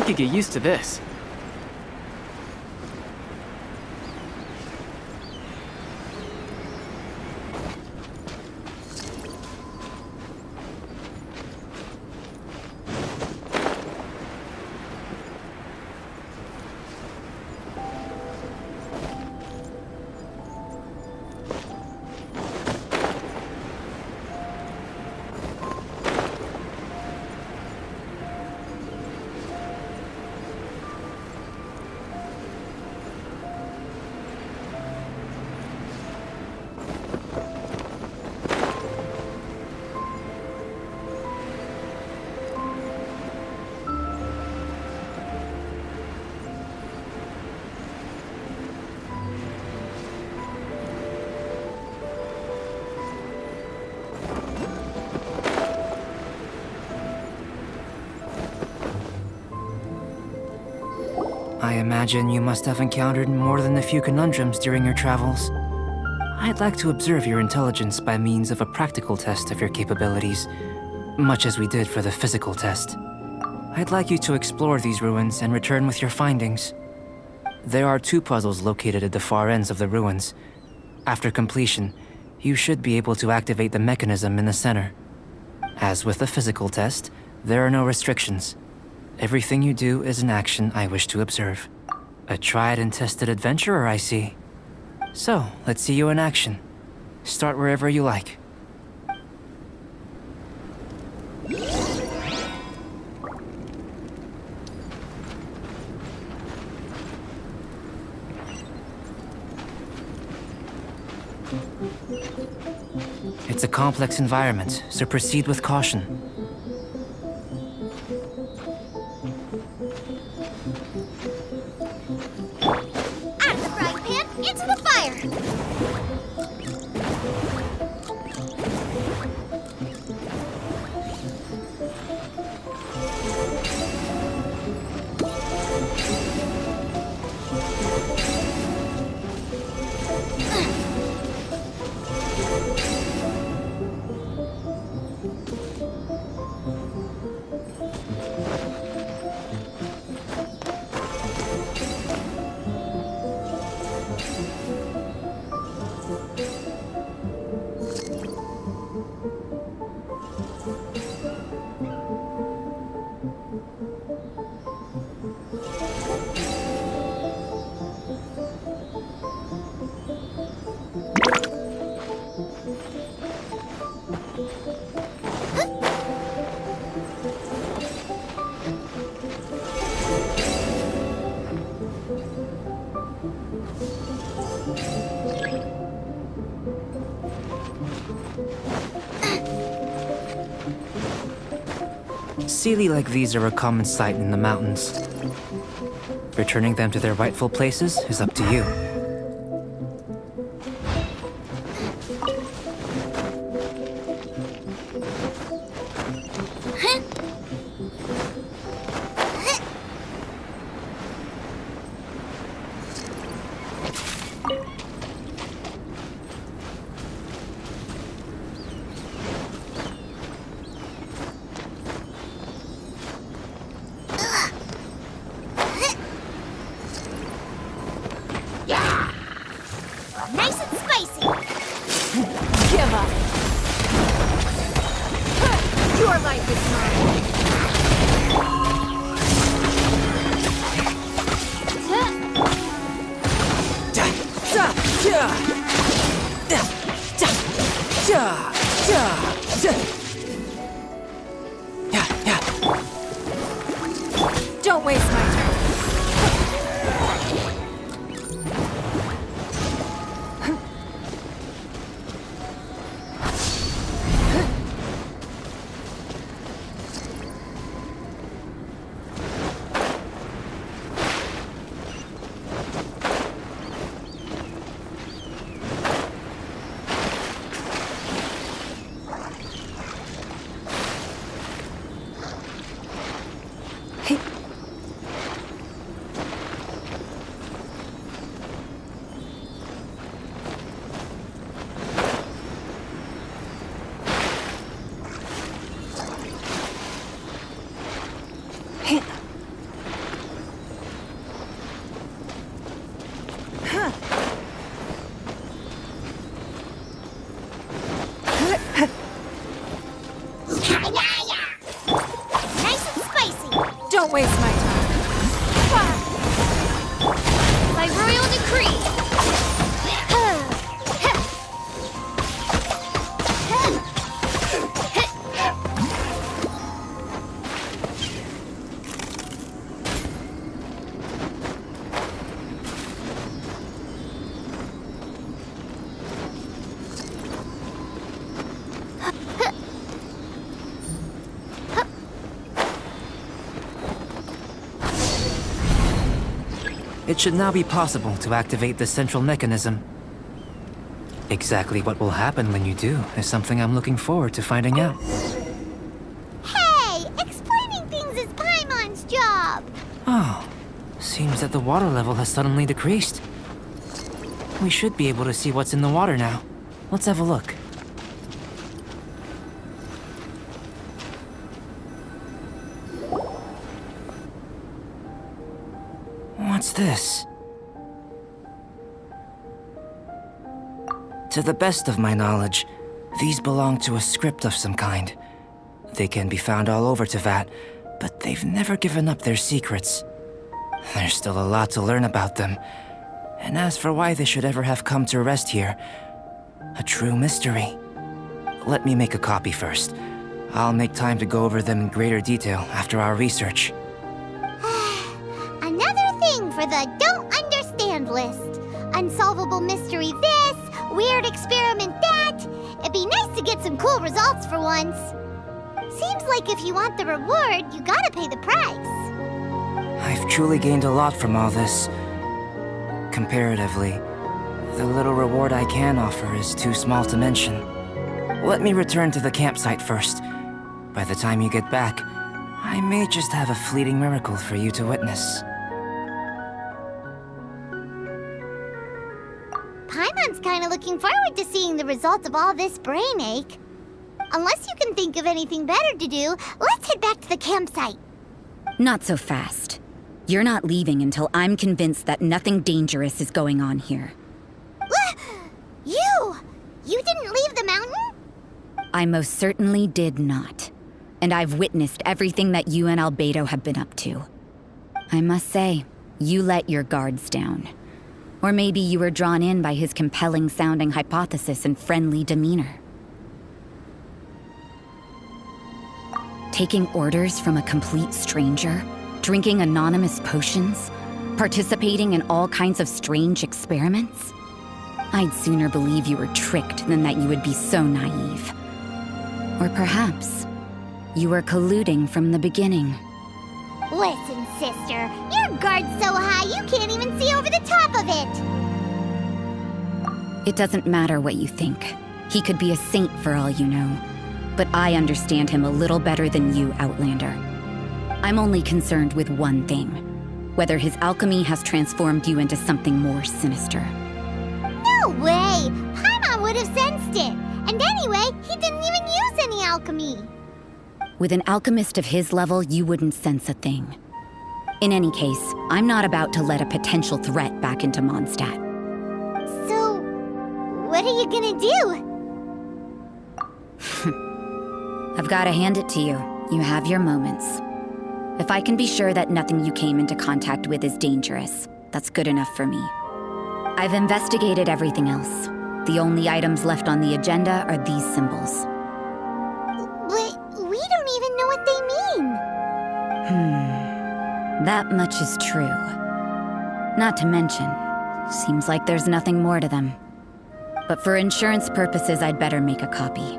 could get used to this. I imagine you must have encountered more than a few conundrums during your travels. I'd like to observe your intelligence by means of a practical test of your capabilities, much as we did for the physical test. I'd like you to explore these ruins and return with your findings. There are 2 puzzles located at the far ends of the ruins. After completion, you should be able to activate the mechanism in the center. As with the physical test, there are no restrictions. Everything you do is an action I wish to observe. A tried and tested adventurer, I see. So, let's see you in action. Start wherever you like. It's a complex environment, so proceed with caution. Into the fire! Sealy like these are a common sight in the mountains. Returning them to their rightful places is up to you. Nice and spicy! Give up! Your life is mine! Don't waste my turn. It should now be possible to activate the central mechanism. Exactly what will happen when you do is something I'm looking forward to finding out. Hey! Explaining things is Paimon's job! Oh, seems that the water level has suddenly decreased. We should be able to see what's in the water now. Let's have a look. What's this? To the best of my knowledge, these belong to a script of some kind. They can be found all over Teyvat, but they've never given up their secrets. There's still a lot to learn about them. And as for why they should ever have come to rest here, a true mystery. Let me make a copy first. I'll make time to go over them in greater detail after our research. Another thing for the don't understand list. Unsolvable mystery this, weird experiment that. It'd be nice to get some cool results for once. Seems like if you want the reward, you gotta pay the price. I've truly gained a lot from all this. Comparatively, the little reward I can offer is too small to mention. Let me return to the campsite first. By the time you get back, I may just have a fleeting miracle for you to witness. Paimon's kinda looking forward to seeing the result of all this brain ache. Unless you can think of anything better to do, let's head back to the campsite. Not so fast. You're not leaving until I'm convinced that nothing dangerous is going on here. You didn't leave the mountain? I most certainly did not. And I've witnessed everything that you and Albedo have been up to. I must say, you let your guards down. Or maybe you were drawn in by his compelling-sounding hypothesis and friendly demeanor. Taking orders from a complete stranger, drinking anonymous potions, participating in all kinds of strange experiments? I'd sooner believe you were tricked than that you would be so naive. Or perhaps, you were colluding from the beginning. Listen, sister, your guard's so high you can't even see over the top of it. It doesn't matter what you think. He could be a saint for all you know. But I understand him a little better than you, Outlander. I'm only concerned with one thing. Whether his alchemy has transformed you into something more sinister. No way! Paimon would have sensed it. And anyway, he didn't even use any alchemy. With an alchemist of his level, you wouldn't sense a thing. In any case, I'm not about to let a potential threat back into Mondstadt. So, what are you gonna do? I've gotta hand it to you. You have your moments. If I can be sure that nothing you came into contact with is dangerous, that's good enough for me. I've investigated everything else. The only items left on the agenda are these symbols. But we don't even know what they mean. That much is true. Not to mention, seems like there's nothing more to them. But for insurance purposes, I'd better make a copy.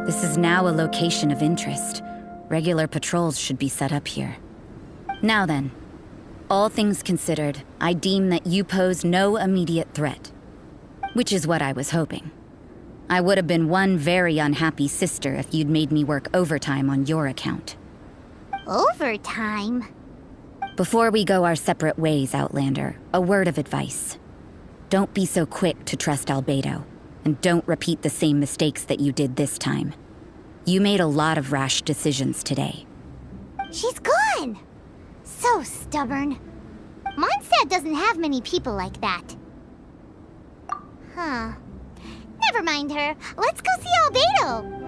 This is now a location of interest. Regular patrols should be set up here. Now then, all things considered, I deem that you pose no immediate threat. Which is what I was hoping. I would have been one very unhappy sister if you'd made me work overtime on your account. Overtime? Before we go our separate ways, Outlander, a word of advice. Don't be so quick to trust Albedo, and don't repeat the same mistakes that you did this time. You made a lot of rash decisions today. She's gone! So stubborn. Mondstadt doesn't have many people like that. Huh. Never mind her. Let's go see Albedo.